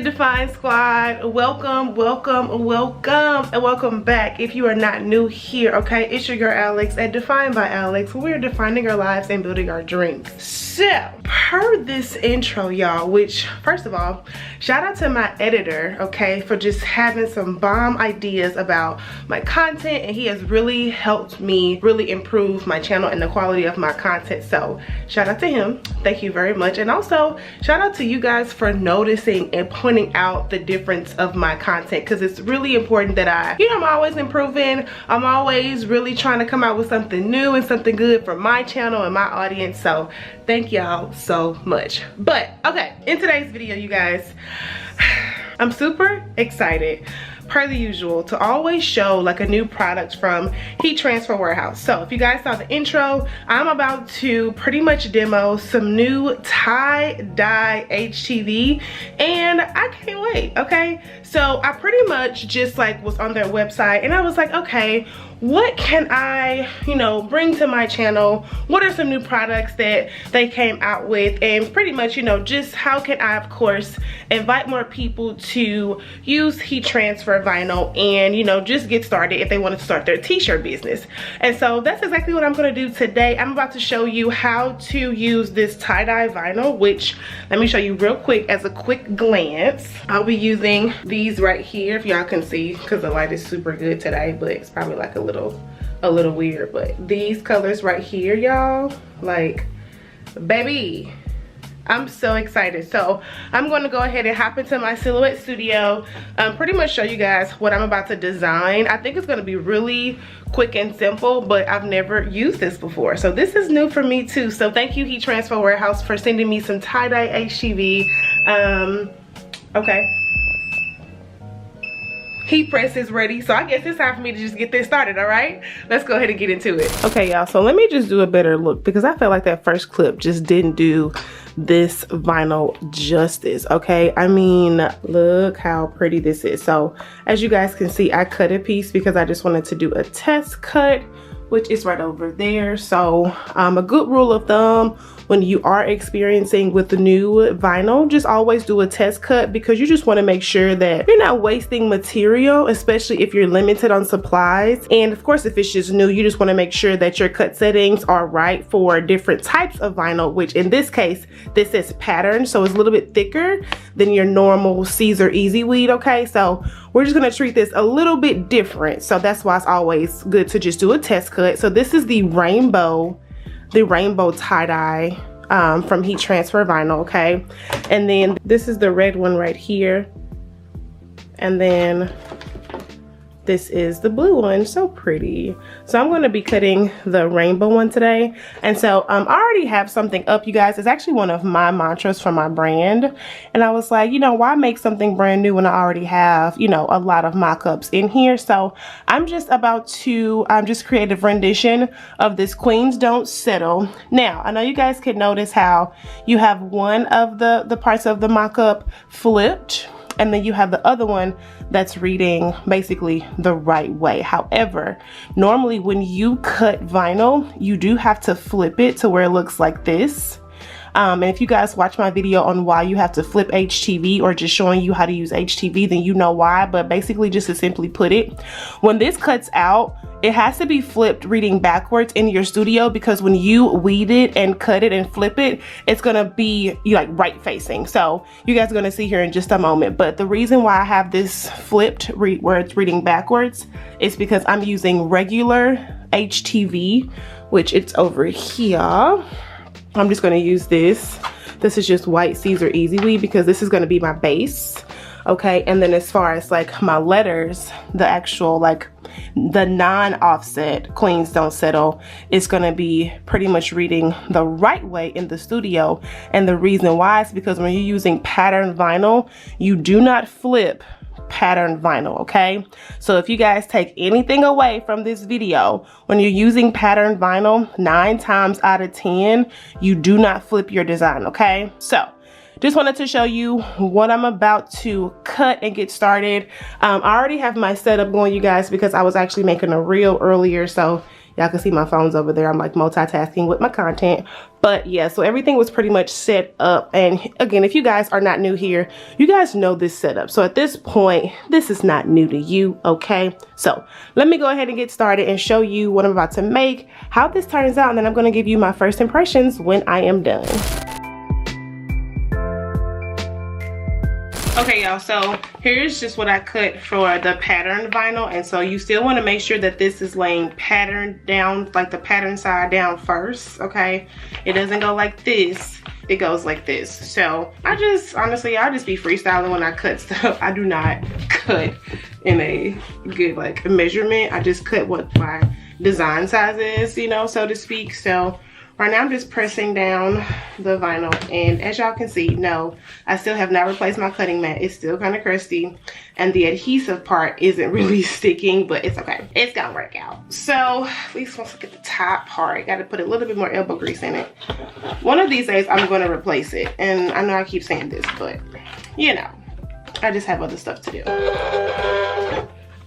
good Define Squad? Welcome, welcome, welcome, and welcome back. If you are not new here, okay, it's your girl Alex at Define by Alex. We're defining our lives and building our dreams. So, per this intro, y'all, which, first of all, shout out to my editor, okay, for just having some bomb ideas about my content, and he has really helped me really improve my channel and the quality of my content. So, shout out to him. Thank you very much. And also, shout out to you guys for noticing and pointing out the difference of my content, because it's really important that I'm always improving. I'm always really trying to come out with something new and something good for my channel and my audience. So thank y'all so much. But okay, in today's video, you guys, I'm super excited, per the usual, to always show like a new product from Heat Transfer Warehouse. So if you guys saw the intro, I'm about to pretty much demo some new tie-dye HTV, and I can't wait, okay? So I pretty much just like was on their website and I was like, okay, what can I, bring to my channel? What are some new products that they came out with? And pretty much, just how can I, of course, invite more people to use heat transfer vinyl and, just get started if they want to start their t-shirt business. And so that's exactly what I'm going to do today. I'm about to show you how to use this tie-dye vinyl, which let me show you real quick as a quick glance. I'll be using these right here, if y'all can see, because the light is super good today, but it's probably like a little weird. But these colors right here, y'all, like, baby, I'm so excited. So I'm going to go ahead and hop into my Silhouette Studio, pretty much show you guys what I'm about to design. I think it's going to be really quick and simple, but I've never used this before, so this is new for me too. So thank you, Heat Transfer Warehouse, for sending me some tie-dye HTV. Okay, heat press is ready, so I guess it's time for me to just get this started. All right, let's go ahead and get into it. Okay, y'all, so let me just do a better look, because I felt like that first clip just didn't do this vinyl justice. Okay, I mean, look how pretty this is. So as you guys can see, I cut a piece because I just wanted to do a test cut, which is right over there. So a good rule of thumb when you are experiencing with the new vinyl, just always do a test cut, because you just want to make sure that you're not wasting material, especially if you're limited on supplies. And of course, if it's just new, you just want to make sure that your cut settings are right for different types of vinyl, which in this case, this is pattern, so it's a little bit thicker than your normal Caesar Easy Weed. Okay, so we're just going to treat this a little bit different. So that's why it's always good to just do a test cut. So this is the rainbow tie-dye from Heat Transfer Vinyl, okay? And then this is the red one right here. And then this is the blue one, so pretty. So I'm going to be cutting the rainbow one today. And so I already have something up, you guys. It's actually one of my mantras for my brand. And I was like, why make something brand new when I already have, a lot of mock-ups in here? So I'm just about to just create a rendition of this Queens Don't Settle. Now, I know you guys can notice how you have one of the parts of the mock-up flipped, and then you have the other one that's reading basically the right way. However, normally when you cut vinyl, you do have to flip it to where it looks like this. And if you guys watch my video on why you have to flip HTV, or just showing you how to use HTV, then you know why. But basically, just to simply put it, when this cuts out, it has to be flipped reading backwards in your studio, because when you weed it and cut it and flip it, it's gonna be like right facing. So you guys are gonna see here in just a moment. But the reason why I have this flipped where it's reading backwards is because I'm using regular HTV, which it's over here. I'm just going to use this. This is just white Caesar Easy Weed, because this is going to be my base. Okay, and then as far as like my letters, the actual like the non-offset Queens Don't Settle is going to be pretty much reading the right way in the studio. And the reason why is because when you're using pattern vinyl, you do not flip pattern vinyl, okay? So if you guys take anything away from this video, when you're using pattern vinyl, 9 times out of 10, you do not flip your design, okay? So just wanted to show you what I'm about to cut and get started. I already have my setup going, you guys, because I was actually making a reel earlier, so Y'all can see my phone's over there. I'm like multitasking with my content. But yeah, so everything was pretty much set up. And again, if you guys are not new here, you guys know this setup. So at this point, this is not new to you, okay? So let me go ahead and get started and show you what I'm about to make, how this turns out, and then I'm gonna give you my first impressions when I am done. Okay, y'all, so here's just what I cut for the pattern vinyl. And so you still want to make sure that this is laying pattern down, like the pattern side down first, okay? It doesn't go like this, it goes like this. So I just, honestly, I'll just be freestyling when I cut stuff. I do not cut in a good like measurement. I just cut what my design size is, you know, so to speak. So right now I'm just pressing down the vinyl, and as y'all can see, no, I still have not replaced my cutting mat. It's still kind of crusty, and the adhesive part isn't really sticking, but it's okay. It's gonna work out. So at least once I get the top part, gotta put a little bit more elbow grease in it. One of these days I'm gonna replace it, and I know I keep saying this, but you know, I just have other stuff to do.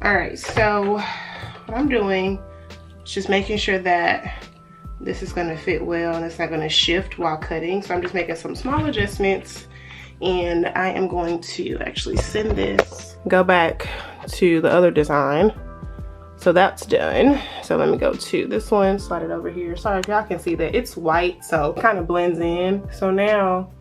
All right, so what I'm doing is just making sure that this is gonna fit well and it's not gonna shift while cutting. So I'm just making some small adjustments, and I am going to actually send this, go back to the other design. So that's done. So let me go to this one, slide it over here. Sorry if y'all can see that it's white, so it kind of blends in. So now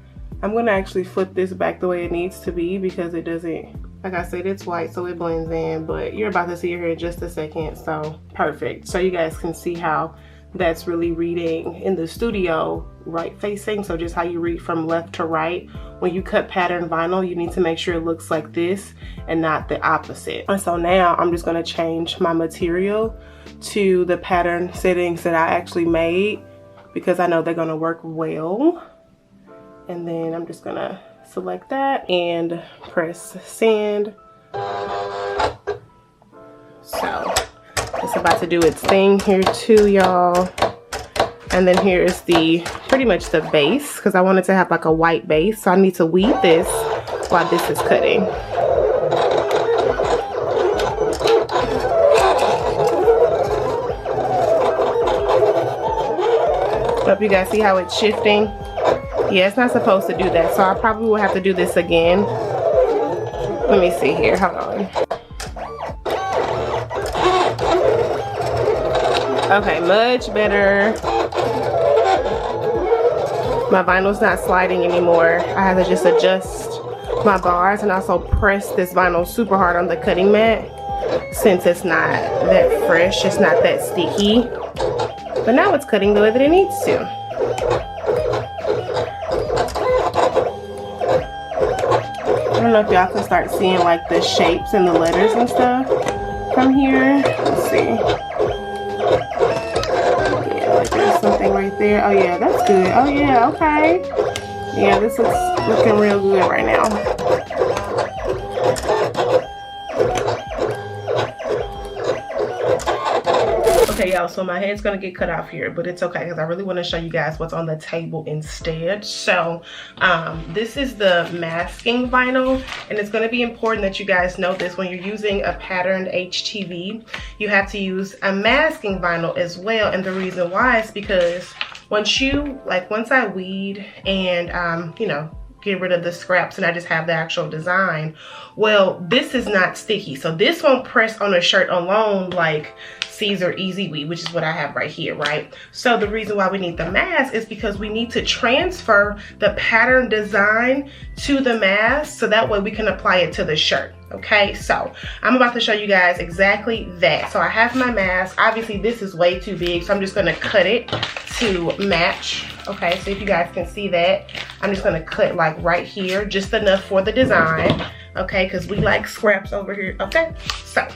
I'm gonna actually flip this back the way it needs to be, because it doesn't, like I said, it's white, so it blends in, but you're about to see it here in just a second. So perfect. So you guys can see how that's really reading in the studio right facing. So just how you read from left to right. When you cut pattern vinyl, you need to make sure it looks like this and not the opposite. And so now I'm just going to change my material to the pattern settings that I actually made, because I know they're going to work well. And then I'm just going to select that and press send. So it's about to do its thing here too, y'all. And then here is the pretty much the base, because I wanted to have like a white base, so I need to weed this while this is cutting. Hope you guys see how it's shifting. Yeah, it's not supposed to do that, so I probably will have to do this again. Let me see here, hold on. Okay, much better. My vinyl's not sliding anymore. I have to just adjust my bars and also press this vinyl super hard on the cutting mat, since it's not that fresh, it's not that sticky. But now it's cutting the way that it needs to. I don't know if y'all can start seeing like the shapes and the letters and stuff from here. Let's see. There's something right there. Oh yeah, that's good. Oh yeah, okay. Yeah, this looks looking real good right now. Okay, y'all, so my head's gonna get cut off here, but it's okay, because I really want to show you guys what's on the table instead. So this is the masking vinyl, and it's going to be important that you guys know this. When you're using a patterned HTV, you have to use a masking vinyl as well. And the reason why is because once I weed and you know, get rid of the scraps and I just have the actual design, well, this is not sticky, so this won't press on a shirt alone like Caesar Easy Weed, which is what I have right here, right? So the reason why we need the mask is because we need to transfer the pattern design to the mask, so that way we can apply it to the shirt. Okay, so I'm about to show you guys exactly that. So I have my mask. Obviously this is way too big, so I'm just going to cut it to match. Okay, so if you guys can see that, I'm just going to cut like right here, just enough for the design. Okay, because we like scraps over here. Okay, so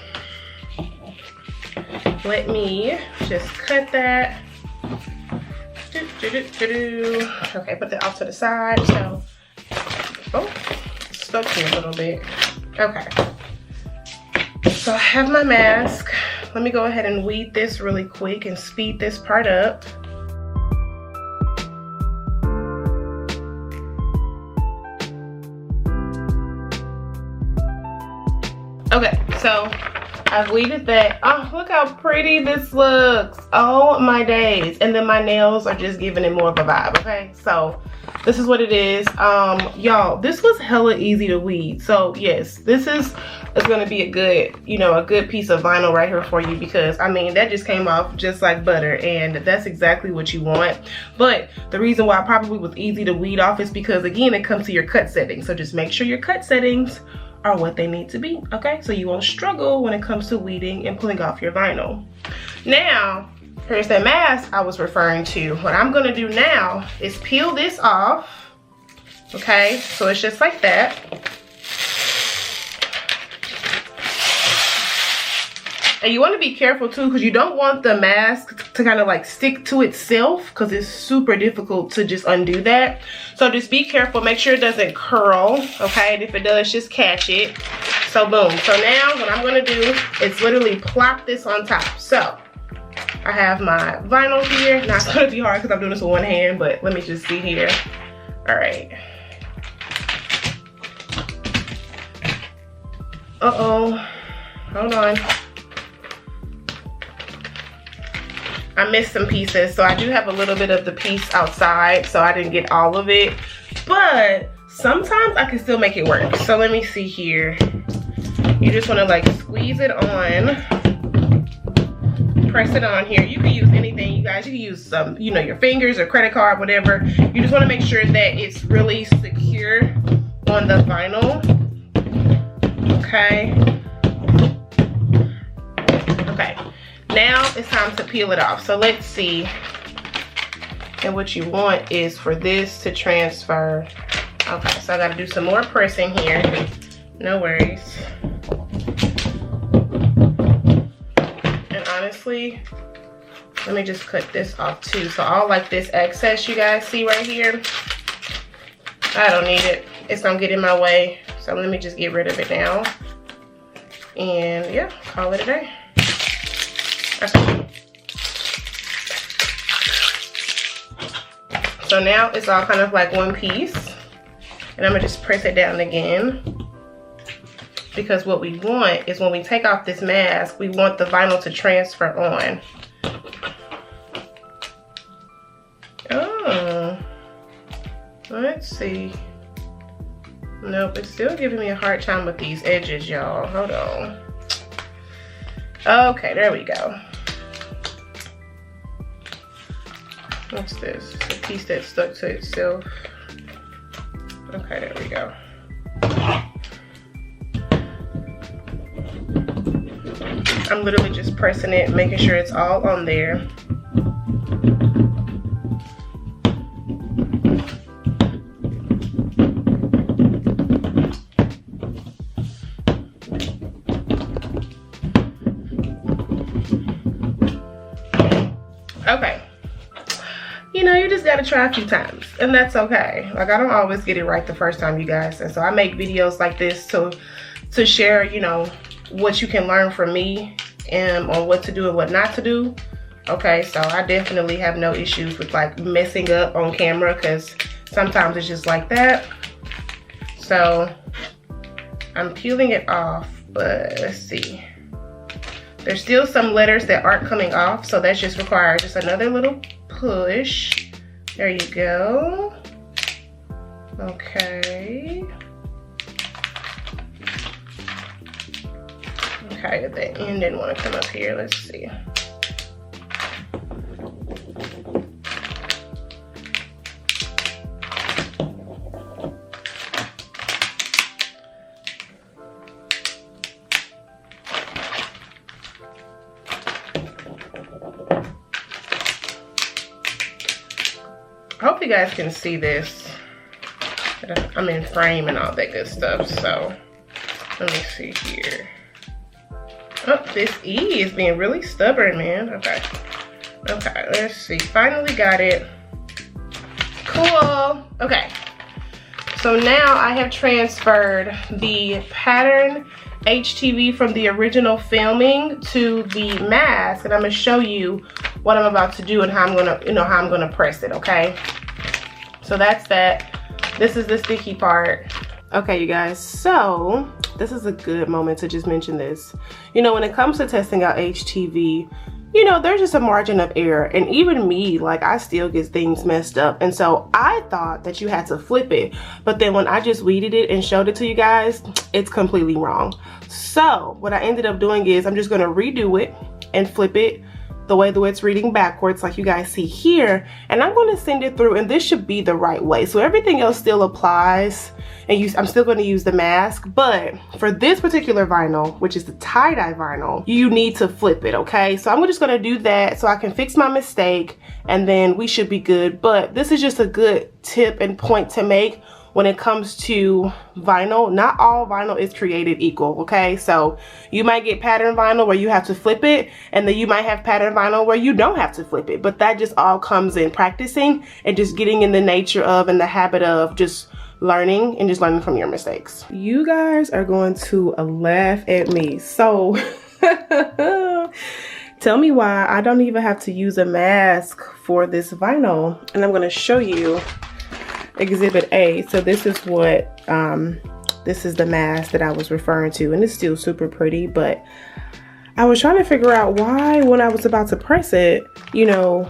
let me just cut that. Okay, put that off to the side. So, oh, stuck here a little bit. Okay, so I have my mask. Let me go ahead and weed this really quick and speed this part up. Okay, so I've weeded that. Oh, look how pretty this looks. Oh my days. And then my nails are just giving it more of a vibe, okay? So this is what it is. Y'all, this was hella easy to weed. So yes, this is gonna be a good, you know, a good piece of vinyl right here for you, because I mean, that just came off just like butter, and that's exactly what you want. But the reason why it probably was easy to weed off is because, again, it comes to your cut settings. So just make sure your cut settings are what they need to be, okay? So you won't struggle when it comes to weeding and pulling off your vinyl. Now, here's that mask I was referring to. What I'm gonna do now is peel this off, okay? So it's just like that. And you want to be careful too, because you don't want the mask to kind of like stick to itself, because it's super difficult to just undo that. So just be careful, make sure it doesn't curl, okay? And if it does, just catch it. So boom. So now what I'm going to do is literally plop this on top. So I have my vinyl here. Now it's going to be hard because I'm doing this with one hand, but let me just see here. All right. Uh-oh. Hold on. I missed some pieces, so I do have a little bit of the piece outside, so I didn't get all of it, but sometimes I can still make it work. So let me see here. You just want to like squeeze it on, press it on here. You can use anything, you guys. You can use some, you know, your fingers or credit card, whatever. You just want to make sure that it's really secure on the vinyl. Okay. Okay. Now it's time to peel it off. So let's see. And what you want is for this to transfer. Okay, so I gotta do some more pressing here. No worries. And honestly, let me just cut this off too. So all like this excess you guys see right here, I don't need it. It's gonna get in my way. So let me just get rid of it now. And yeah, call it a day. So now it's all kind of like one piece, and I'm gonna just press it down again, because what we want is when we take off this mask, we want the vinyl to transfer on. Oh, let's see. Nope, it's still giving me a hard time with these edges, y'all. Hold on. Okay, there we go. What's this? It's a piece that stuck to itself. Okay, there we go. I'm literally just pressing it, making sure it's all on there. Okay. You know, you just gotta try a few times, and that's okay. Like, I don't always get it right the first time, you guys, and so I make videos like this to share, you know, what you can learn from me and on what to do and what not to do. Okay, so I definitely have no issues with like messing up on camera, because sometimes it's just like that. So I'm peeling it off, but let's see. There's still some letters that aren't coming off, so that just requires just another little push. There you go. Okay. Okay, the end didn't want to come up here. Let's see. I hope you guys can see this. I'm in frame and all that good stuff, so let me see here. Oh, this E is being really stubborn, man. Okay. Okay, let's see. Finally got it. Cool. Okay. So now I have transferred the pattern HTV from the original filming to the mask, and I'm gonna show you what I'm about to do and how I'm gonna, you know, how I'm gonna press it, okay? So that's that. This is the sticky part. Okay, you guys, so this is a good moment to just mention this. You know, when it comes to testing out HTV, you know, there's just a margin of error, and even me, like, I still get things messed up. And so I thought that you had to flip it, but then when I just weeded it and showed it to you guys, it's completely wrong. So what I ended up doing is I'm just going to redo it and flip it the way it's reading backwards, like you guys see here, and I'm going to send it through, and this should be the right way. So everything else still applies, and I'm still going to use the mask, but for this particular vinyl, which is the tie-dye vinyl, you need to flip it, okay? So I'm just going to do that so I can fix my mistake, and then we should be good. But this is just a good tip and point to make when it comes to vinyl. Not all vinyl is created equal, okay? So you might get pattern vinyl where you have to flip it, and then you might have pattern vinyl where you don't have to flip it. But that just all comes in practicing and just getting in the nature of and the habit of just learning and just learning from your mistakes. You guys are going to laugh at me. So tell me why I don't even have to use a mask for this vinyl. And I'm going to show you Exhibit A. So this is what this is the mask that I was referring to, and it's still super pretty, but I was trying to figure out why when I was about to press it, you know,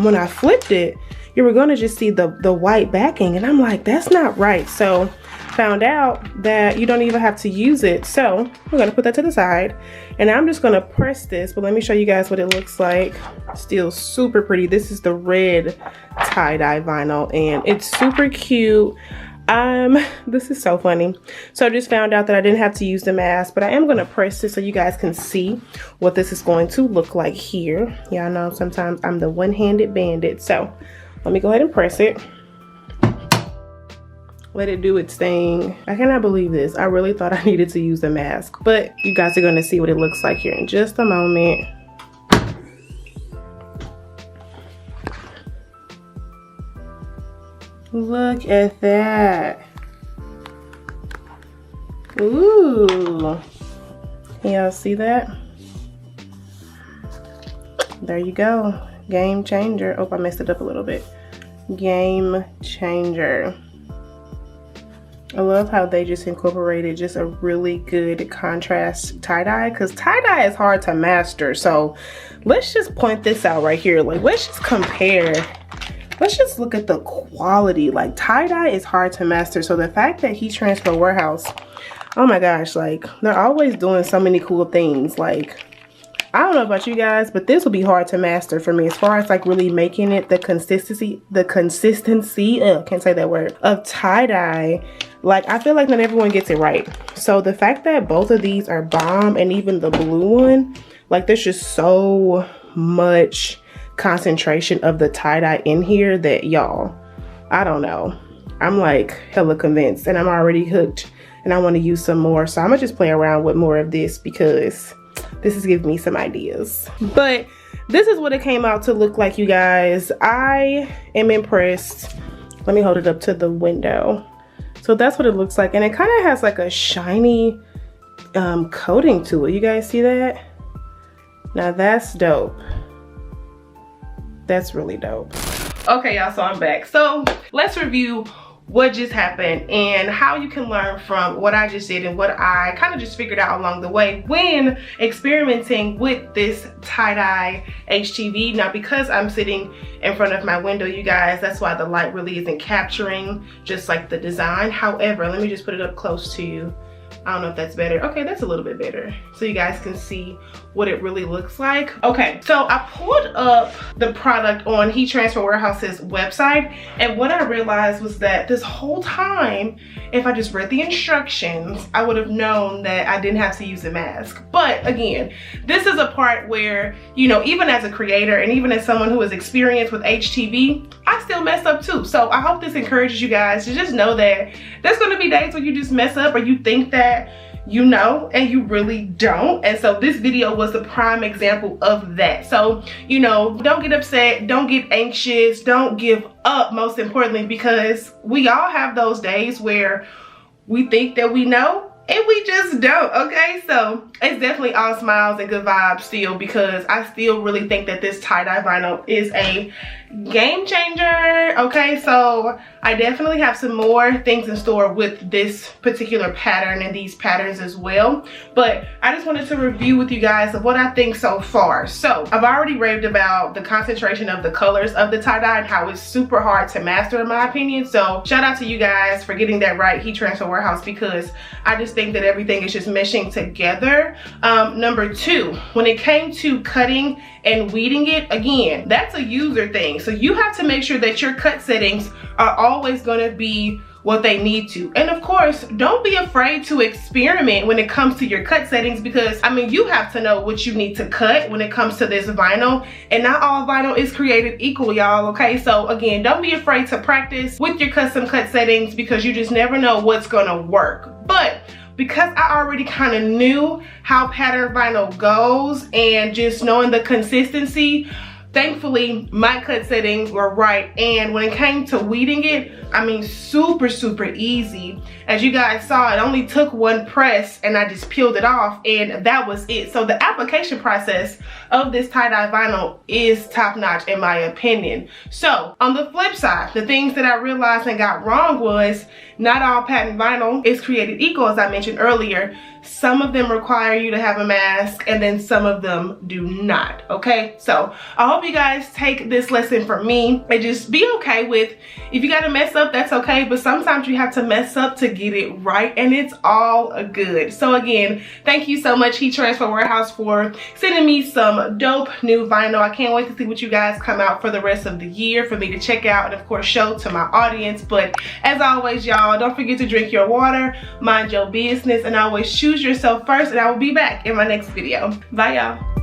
when I flipped it, you were going to just see the white backing, and I'm like, that's not right. So found out that you don't even have to use it. So we're going to put that to the side, and I'm just going to press this, but let me show you guys what it looks like. Still super pretty. This is the red tie-dye vinyl, and it's super cute. This is so funny. So I just found out that I didn't have to use the mask, but I am going to press this so you guys can see what this is going to look like here. Y'all know sometimes I'm the one-handed bandit. So let me go ahead and press it. Let it do its thing. I cannot believe this. I really thought I needed to use the mask, but you guys are going to see what it looks like here in just a moment. Look at that. Ooh. Can y'all see that? There you go. Game changer. Oh, I messed it up a little bit. Game changer. I love how they just incorporated just a really good contrast tie-dye, because tie-dye is hard to master. So let's just point this out right here. Like, let's just compare. Let's just look at the quality. Like, tie-dye is hard to master. So the fact that Heat Transfer Warehouse, oh my gosh, like, they're always doing so many cool things. Like, I don't know about you guys, but this will be hard to master for me as far as like really making it the consistency, can't say that word, of tie-dye. Like, I feel like not everyone gets it right. So the fact that both of these are bomb, and even the blue one, like, there's just so much concentration of the tie-dye in here that, y'all, I don't know. I'm like hella convinced, and I'm already hooked, and I want to use some more. So I'm gonna just play around with more of this because this is giving me some ideas. But this is what it came out to look like, you guys. I am impressed. Let me hold it up to the window. So that's what it looks like, and it kind of has like a shiny coating to it. You guys see that? Now that's dope. That's really dope. Okay, y'all, so I'm back. So let's review what just happened and how you can learn from what I just did and what I kind of just figured out along the way when experimenting with this tie-dye HTV. Now, because I'm sitting in front of my window, you guys, that's why the light really isn't capturing just like the design. However, let me just put it up close to you. I don't know if that's better. Okay, that's a little bit better. So you guys can see what it really looks like. Okay, so I pulled up the product on Heat Transfer Warehouse's website, and what I realized was that this whole time, if I just read the instructions, I would have known that I didn't have to use a mask. But again, this is a part where, you know, even as a creator and even as someone who is experienced with HTV, I still mess up too. So I hope this encourages you guys to just know that there's gonna be days when you just mess up, or you think that you know and you really don't. And so this video was the prime example of that. So, you know, don't get upset, don't get anxious, don't give up, most importantly, because we all have those days where we think that we know and we just don't. Okay, so it's definitely all smiles and good vibes still, because I still really think that this tie-dye vinyl is a game changer. Okay, so I definitely have some more things in store with this particular pattern and these patterns as well, but I just wanted to review with you guys of what I think so far. So I've already raved about the concentration of the colors of the tie-dye and how it's super hard to master in my opinion. So shout out to you guys for getting that right, Heat Transfer Warehouse, because I just think that everything is just meshing together. Number two, when it came to cutting and weeding it, again, that's a user thing. So you have to make sure that your cut settings are always going to be what they need to. And of course, don't be afraid to experiment when it comes to your cut settings, because I mean, you have to know what you need to cut when it comes to this vinyl, and not all vinyl is created equal, y'all. Okay, so again, don't be afraid to practice with your custom cut settings, because you just never know what's gonna work. But because I already kind of knew how pattern vinyl goes and just knowing the consistency, thankfully my cut settings were right. And when it came to weeding it, I mean, super easy. As you guys saw, it only took one press and I just peeled it off, and that was it. So the application process of this tie-dye vinyl is top-notch in my opinion. So on the flip side, the things that I realized and got wrong was not all pattern vinyl is created equal, as I mentioned earlier. Some of them require you to have a mask, and then some of them do not. Okay, so I hope you guys take this lesson from me and just be okay with, if you gotta mess up, that's okay, but sometimes you have to mess up to get it right, and it's all good. So again, thank you so much, Heat Transfer Warehouse, for sending me some dope new vinyl. I can't wait to see what you guys come out for the rest of the year for me to check out and of course show to my audience. But as always, y'all, don't forget to drink your water, mind your business, and always choose yourself first, and I will be back in my next video. Bye, y'all.